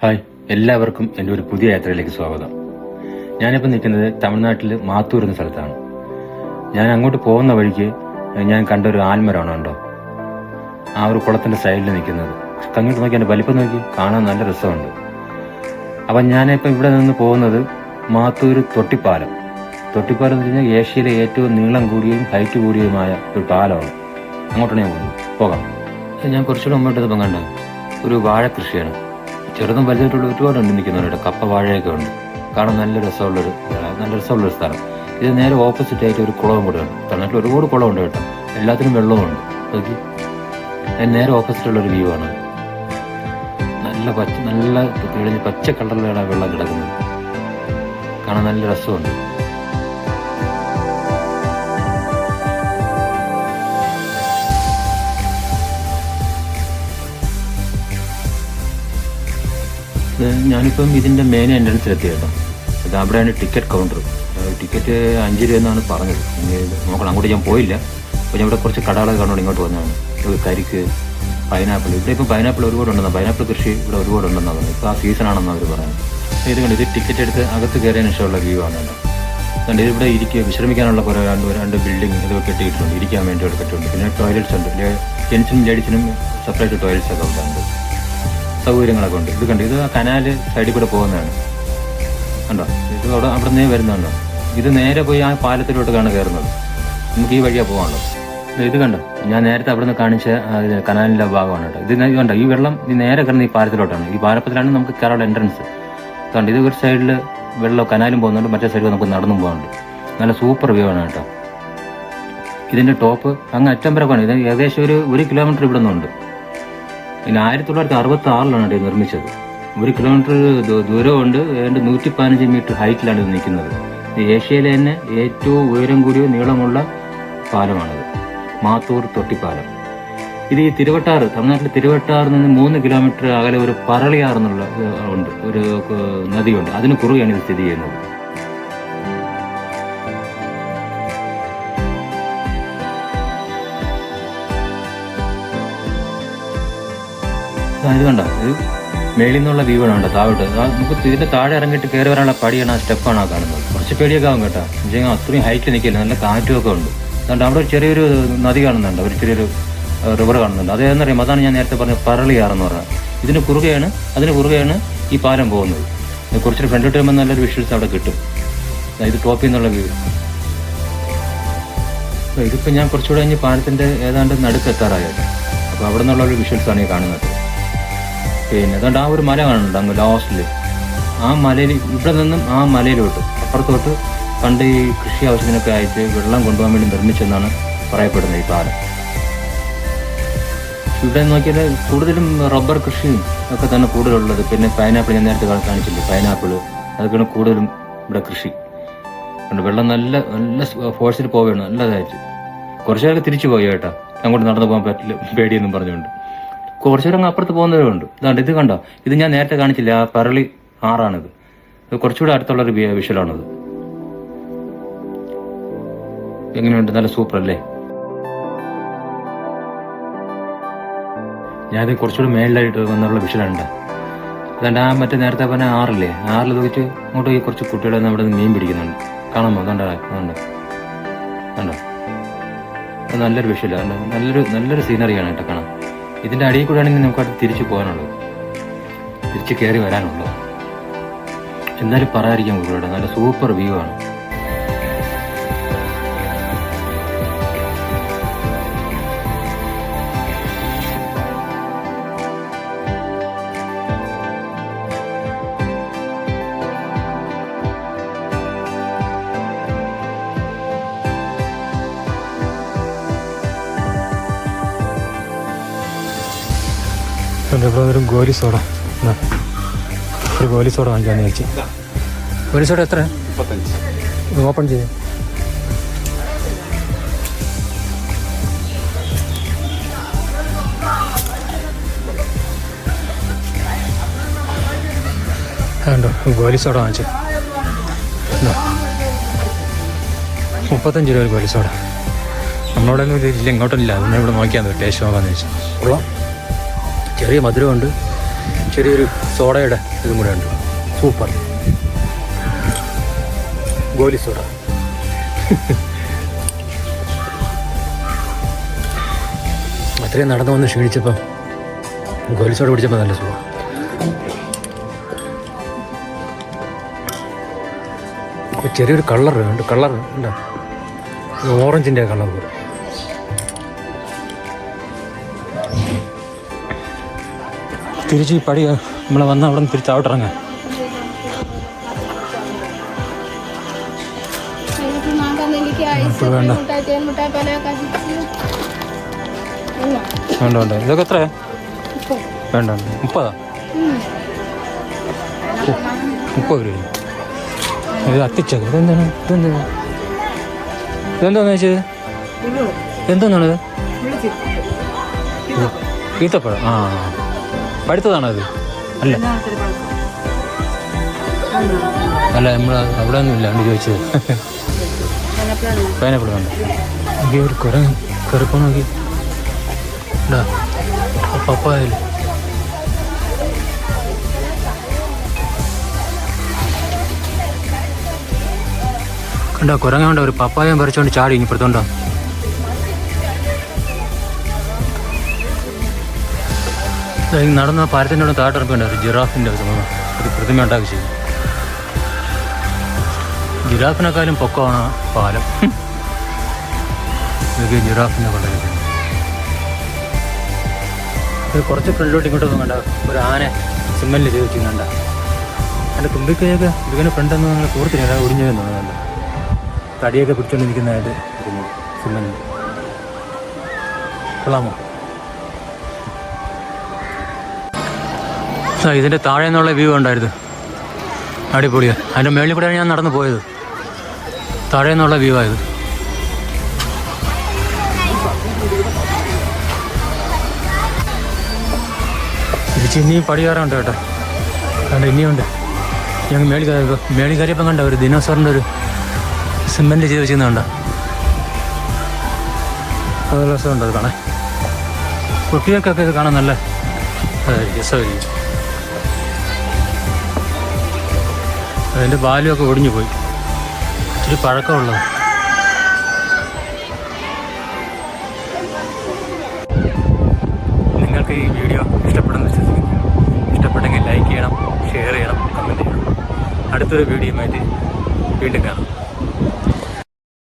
Hi, എല്ലാവർക്കും എൻ്റെ ഒരു പുതിയ യാത്രയിലേക്ക് സ്വാഗതം. ഞാനിപ്പോൾ നിൽക്കുന്നത് തമിഴ്നാട്ടിൽ മാത്തൂർ എന്ന സ്ഥലത്താണ്. ഞാൻ അങ്ങോട്ട് പോകുന്ന വഴിക്ക് ഞാൻ കണ്ട ഒരു ആൽമരമാണ് കണ്ടോ, ആ ഒരു കുളത്തിൻ്റെ സൈഡിൽ നിൽക്കുന്നത്. അങ്ങോട്ട് നോക്കി എൻ്റെ വലിപ്പം നോക്കി, കാണാൻ നല്ല രസമുണ്ട്. അപ്പം ഞാനിപ്പോൾ ഇവിടെ നിന്ന് പോകുന്നത് മാത്തൂർ തൊട്ടിപ്പാലം എന്ന് പറഞ്ഞാൽ ഏഷ്യയിലെ ഏറ്റവും നീളം കൂടിയതും ഹൈറ്റ് കൂടിയതുമായ ഒരു പാലമാണ്. അങ്ങോട്ടാണ് ഞാൻ പോകുന്നത്. പോകാം. ഞാൻ കുറച്ചുകൂടെ മുമ്പോട്ട് കണ്ട ഒരു വാഴ കൃഷിയാണ്. ചെറുതും വലുതായിട്ടുള്ള ഒരുപാടുണ്ട് നിൽക്കുന്നുണ്ട്. കപ്പ വാഴയൊക്കെ ഉണ്ട്. കാണാൻ നല്ല രസമുള്ളൊരു സ്ഥലം. ഇത് നേരെ ഓപ്പോസിറ്റ് ആയിട്ട് ഒരു കുളവും കൂടെയാണ്. തമിഴ്നാട്ടിൽ ഒരുപാട് കുളമുണ്ട് കേട്ടോ, എല്ലാത്തിനും വെള്ളമുണ്ട്. നോക്കി, നേരെ ഓപ്പോസിറ്റുള്ളൊരു വ്യൂ ആണ്. നല്ല തെളിഞ്ഞ് പച്ച കളറിലാണ് വെള്ളം കിടക്കുന്നത്. കാണാൻ നല്ല രസമുണ്ട്. ഞാനിപ്പം ഇതിൻ്റെ മെയിൻ എൻട്രൻസിലെത്തി കേട്ടോ. അത് അവിടെയാണ് ടിക്കറ്റ് കൗണ്ടർ. ടിക്കറ്റ് 5 രൂപ എന്നാണ് പറഞ്ഞത്. നോക്കണം, അങ്ങോട്ട് ഞാൻ പോയില്ല. അപ്പോൾ ഞാൻ ഇവിടെ കുറച്ച് കടകളൊക്കെ കണ്ടോണ്ട് ഇങ്ങോട്ട് വന്നതാണ്. കരിക്ക്, പൈനാപ്പിൾ. ഇവിടെ ഇപ്പം പൈനാപ്പിൾ ഒരുപാടുണ്ടെന്നാണ്, പൈനാപ്പിൾ കൃഷി ഇവിടെ ഒരുപാടുണ്ടെന്നാണ് പറഞ്ഞത്. ഇപ്പോൾ ആ സീസണാണെന്ന് അവർ പറയുന്നത്. ഇത് കണ്ട്, ഇത് ടിക്കറ്റ് എടുത്ത് അകത്ത് കയറിയതിന് ശേഷമുള്ള വ്യൂ ആണ് കേട്ടോ. അതുകൊണ്ട് ഇതിവിടെ വിശ്രമിക്കാനുള്ള കുറേ രണ്ട് ബിൽഡിംഗ് ഇതൊക്കെ കെട്ടിയിട്ടുണ്ട്, ഇരിക്കാൻ വേണ്ടി ഇവിടെ കെട്ടിയിട്ടുണ്ട്. പിന്നെ ടോയ്ലറ്റ്സ് ഉണ്ട്, ജെൻസിനും ലേഡീസിനും സെപ്പറേറ്റ് ടോയ്ലറ്റ്സ് ഒക്കെ ഉണ്ട്, സൗകര്യങ്ങളൊക്കെ ഉണ്ട്. ഇത് കണ്ട്, ഇത് കനാല് സൈഡിൽ കൂടെ പോകുന്നതാണ് കണ്ടോ. ഇത് അവിടെ നിന്നേ വരുന്നുണ്ടോ. ഇത് നേരെ പോയി ആ പാലത്തിലോട്ടാണ് കയറുന്നത്. നമുക്ക് ഈ വഴിയാണ് പോകാനുള്ളത്. ഇത് കണ്ടോ, ഞാൻ നേരത്തെ അവിടെ നിന്ന് കാണിച്ച കനാലിൻ്റെ ഭാഗമാണ് കേട്ടോ. ഇത് കണ്ടോ, ഈ വെള്ളം ഇത് നേരെ കയറുന്ന ഈ പാലത്തിലോട്ടാണ്. ഈ പാലത്തിലാണ് നമുക്ക് കയറാനുള്ള എൻട്രൻസ്. കണ്ടോ, ഇത് ഒരു സൈഡിൽ വെള്ളം കനാലും പോകുന്നുണ്ട്, മറ്റേ സൈഡിൽ നമുക്ക് നടന്നും പോകാനുണ്ട്. നല്ല സൂപ്പർ വ്യൂ ആണ് കേട്ടോ. ഇതിൻ്റെ ടോപ്പ് അങ്ങ് അറ്റം വരെ പോകണം. ഇത് ഏകദേശം ഒരു കിലോമീറ്റർ ഇവിടെ നിന്നുണ്ട്. പിന്നെ 1966 ഇത് നിർമ്മിച്ചത്. 1 കിലോമീറ്റർ ദൂരമുണ്ട്. ഏതാണ്ട് 115 മീറ്റർ ഹൈറ്റിലാണ് ഇത് നിൽക്കുന്നത്. ഇത് ഏഷ്യയിലെ തന്നെ ഏറ്റവും ഉയരം കൂടിയ നീളമുള്ള പാലമാണിത്, മാത്തൂർ തൊട്ടിപ്പാലം. ഇത് ഈ തമിഴ്നാട്ടിലെ തിരുവട്ടാറിൽ നിന്ന് 3 കിലോമീറ്റർ അകലെ ഒരു പറളിയാറെന്നുള്ള ഉണ്ട്, ഒരു നദിയുണ്ട്. അതിന് കുറുകയാണ് ഇത് സ്ഥിതി ചെയ്യുന്നത്. ഇത് കണ്ടോ, ഇത് മേളിൽ നിന്നുള്ള വ്യൂ ആണ്. താഴോട്ട് നമുക്ക് ഇതിന്റെ താഴെ ഇറങ്ങിയിട്ട് കയറി വരാനുള്ള പടിയാണ്, ആ സ്റ്റെപ്പാണ് ആ കാണുന്നത്. കുറച്ച് പേടിയൊക്കെ ആവും കേട്ടോ. എന്നുവെച്ചാൽ അത്രയും ഹൈറ്റിൽ നിൽക്കില്ല, നല്ല കാറ്റുമൊക്കെ ഉണ്ട്. അതുകൊണ്ട് അവിടെ ഒരു ചെറിയൊരു നദി കാണുന്നുണ്ട്, ഒരു ചെറിയൊരു റിവർ കാണുന്നുണ്ട്. അതേതെന്നറിയാം, അതാണ് ഞാൻ നേരത്തെ പറഞ്ഞ പറളിയാറെന്ന് പറഞ്ഞത്. അതിന് കുറുകയാണ് ഈ പാലം പോകുന്നത്. കുറച്ചൊരു ഫ്രണ്ടിട്ട് വരുമ്പോൾ നല്ലൊരു വിഷ്വൽസ് അവിടെ കിട്ടും. ഇത് ടോപ്പിൽ നിന്നുള്ള വ്യൂ. ഇതിപ്പോൾ ഞാൻ കുറച്ചുകൂടെ കഴിഞ്ഞ് പാലത്തിൻ്റെ ഏതാണ്ട് നടുക്കെത്താറായി കേട്ടോ. അപ്പോൾ അവിടെ നിന്നുള്ള ഒരു വിഷ്വൽസാണ് ഈ കാണുന്നത്. പിന്നെ അതുകൊണ്ട് ആ ഒരു മല കാണുന്നുണ്ട് അങ്ങ് ലാസ്റ്റിൽ. ആ മലയിൽ, ഇവിടെ നിന്നും ആ മലയിലോട്ട് അപ്പുറത്തോട്ട് പണ്ട് ഈ കൃഷി ആവശ്യത്തിനൊക്കെ ആയിട്ട് വെള്ളം കൊണ്ടുപോകാൻ വേണ്ടി നിർമ്മിച്ചെന്നാണ് പറയപ്പെടുന്നത് ഈ പാലം. ഇവിടെ നോക്കിയാൽ കൂടുതലും റബ്ബർ കൃഷിയും ഒക്കെ തന്നെ കൂടുതലുള്ളത്. പിന്നെ പൈനാപ്പിൾ ഞാൻ നേരത്തെ കാണിച്ചില്ലേ, പൈനാപ്പിൾ, അതൊക്കെയാണ് കൂടുതലും ഇവിടെ കൃഷി. അതുകൊണ്ട് വെള്ളം നല്ല ഫോഴ്സിൽ പോവുകയാണ്, നല്ലതായിട്ട്. കുറച്ചേരൊക്കെ തിരിച്ചു പോയി കേട്ടോ, അങ്ങോട്ട് നടന്നു പോകാൻ പറ്റില്ല പേടിയെന്നും പറഞ്ഞുകൊണ്ട്. കുറച്ചുകൂടെ അങ്ങ് അപ്പുറത്ത് പോകുന്നവരുണ്ട്. ഇതാണ്ട്, ഇത് കണ്ടോ, ഇത് ഞാൻ നേരത്തെ കാണിച്ചില്ല, ആ പറളി ആറാണിത്. ഇത് കുറച്ചുകൂടെ അടുത്തുള്ളൊരു വിഷ്വലാണിത്. എങ്ങനെയുണ്ട്, നല്ല സൂപ്പർ അല്ലേ? ഞാനിത് കുറച്ചുകൂടെ മേളിലായിട്ട് വന്നുള്ള വിഷ്വലുണ്ട്. അതുകൊണ്ട് ആ മറ്റേ നേരത്തെ പറഞ്ഞ ആറിൽ നോക്കിയിട്ട് അങ്ങോട്ട് പോയി കുറച്ച് കുട്ടികളെ അവിടെ നിന്ന് മീൻ പിടിക്കുന്നുണ്ട്. കാണാമോ? കണ്ടോ? അത് നല്ലൊരു വിഷ്വലാണ്, നല്ലൊരു സീനറിയാണ് കേട്ടോ കാണാൻ. ഇതിൻ്റെ അടിയിൽ കൂടെ ആണെങ്കിൽ നമുക്ക് അടുത്ത് തിരിച്ചു പോകാനുള്ളത്, തിരിച്ച് കയറി വരാനുള്ളത്. എന്നാലും പറയാതിരിക്കാൻ കൂടെ നല്ല സൂപ്പർ വ്യൂ ആണ്. ഒരു ഗോലി സോഡ, ഒരു ഗോലി സോഡ വാങ്ങിക്കാന്ന് ചോദിച്ചു. ഗോലി സോഡ എത്ര? 35. ഓപ്പൺ ചെയ്യും. അതുണ്ടോ, ഗോലി സോഡ വാങ്ങിച്ചു. 35 രൂപ ഒരു ഗോലി സോഡ. നമ്മളവിടെ ഒന്നും ഇല്ല, ഇങ്ങോട്ടില്ല. അതുകൊണ്ട് ഇവിടെ നോക്കിയാൽ ടേസ്റ്റ് നോക്കാന്ന് വെച്ചു. കൊള്ളാം, ചെറിയ മധുരമുണ്ട്, ചെറിയൊരു സോഡയുടെ ഇതും കൂടെ ഉണ്ട്. സൂപ്പർ ഗോലി സോഡ. അത്രയും നടന്നു വന്ന് ക്ഷീണിച്ചപ്പം ഗോലി സോഡ പിടിച്ചപ്പോൾ നല്ല സുഖം. ചെറിയൊരു കളർ ഉണ്ട്, ഉണ്ടോ, ഓറഞ്ചിൻ്റെ കളർ പോലെ. തിരിച്ച് ഈ പടി നമ്മൾ വന്ന അവിടെ നിന്ന് തിരിച്ച് ഔട്ടിറങ്ങാം. വേണ്ട വേണ്ട വേണ്ട. ഇതൊക്കെ എത്രയാ? വേണ്ട 30. 30 രൂപ. ഇത് അത്തിച്ചത് ഇതെന്താണ്? ഇതെന്താന്ന് വെച്ചത്? എന്തോന്നാണിത്? ഈത്തപ്പഴം. ആ, പഴുത്തതാണോ അത്? അല്ല അല്ല, നമ്മൾ അവിടെ ഒന്നും ഇല്ല, അതുകൊണ്ട് ചോദിച്ചത്. പൈനാപ്പിൾ വേണ്ട. നോക്കി ഒരു കറുപ്പം നോക്കി. പപ്പായല്ലേ കണ്ടോ? കുരങ്ങ വേണ്ട, ഒരു പപ്പായം പറിച്ചോണ്ട് ചാടി ഇപ്പുറത്തോണ്ടോ. നടന്ന പാരത്തിൻ്റെ അവിടെ താട്ടിറപ്പുണ്ട്, ഒരു ജിറാഫിൻ്റെ ഒരു പ്രതിമ ഉണ്ടാക്കി ചെയ്തു. ജിറാഫിനെക്കാളും പൊക്കമാണ് പാലം. ഇതൊക്കെ ജിറാഫിനെ കൊണ്ടുവരുന്നത്. ഒരു കുറച്ച് ഫ്രണ്ടിലോട്ട് ഇങ്ങോട്ടൊന്നും കണ്ട ഒരു ആന സിമ്മലിൽ ചെയ്ത് വെച്ചിരുന്നുണ്ട. എൻ്റെ തുമ്പിക്കൈയൊക്കെ ഇതിങ്ങനെ ഫ്രണ്ടൊന്നും അങ്ങനെ തോർത്തില്ല, ഒടിഞ്ഞു തോന്നുന്നുണ്ട്. തടിയൊക്കെ പിടിച്ചോണ്ട് നിൽക്കുന്നതായിട്ട് സിമ്മലിൽ. കൊള്ളാമോ? ഇതിൻ്റെ താഴെ നിന്നുള്ള വ്യൂ ഉണ്ടായിരുന്നു, അടിപൊളിയാണ്. അതിൻ്റെ മേളിൽ കൂടെയാണ് ഞാൻ നടന്നു പോയത്. താഴെ നിന്നുള്ള വ്യൂ ആയത്. തിരിച്ച് ഇനിയും പടി കയറാനുണ്ട് കേട്ടോ. കണ്ട ഇനിയുണ്ട്. ഞങ്ങൾ മേളിൽ കയറിയപ്പം കണ്ട ഒരു ദിനോസറിൻ്റെ ഒരു സിമെൻറ്റ് ചെയ്ത് വെച്ചിരുന്നുണ്ടോ. അത് രസമുണ്ട് അത് കാണാൻ. കുട്ടികൾക്കൊക്കെ ഇത് കാണാൻ നല്ല രസമായിരിക്കും. അതിൻ്റെ ബാലുമൊക്കെ ഒടിഞ്ഞു പോയി, ഇച്ചിരി പഴക്കമുള്ളത്. നിങ്ങൾക്ക് ഈ വീഡിയോ ഇഷ്ടപ്പെടുന്ന വിശ്വസിക്കുന്നു. ഇഷ്ടപ്പെട്ടെങ്കിൽ ലൈക്ക് ചെയ്യണം, ഷെയർ ചെയ്യണം, കമൻറ്റ് ചെയ്യണം. അടുത്തൊരു വീഡിയോയുമായിട്ട് വീണ്ടും കാണാം.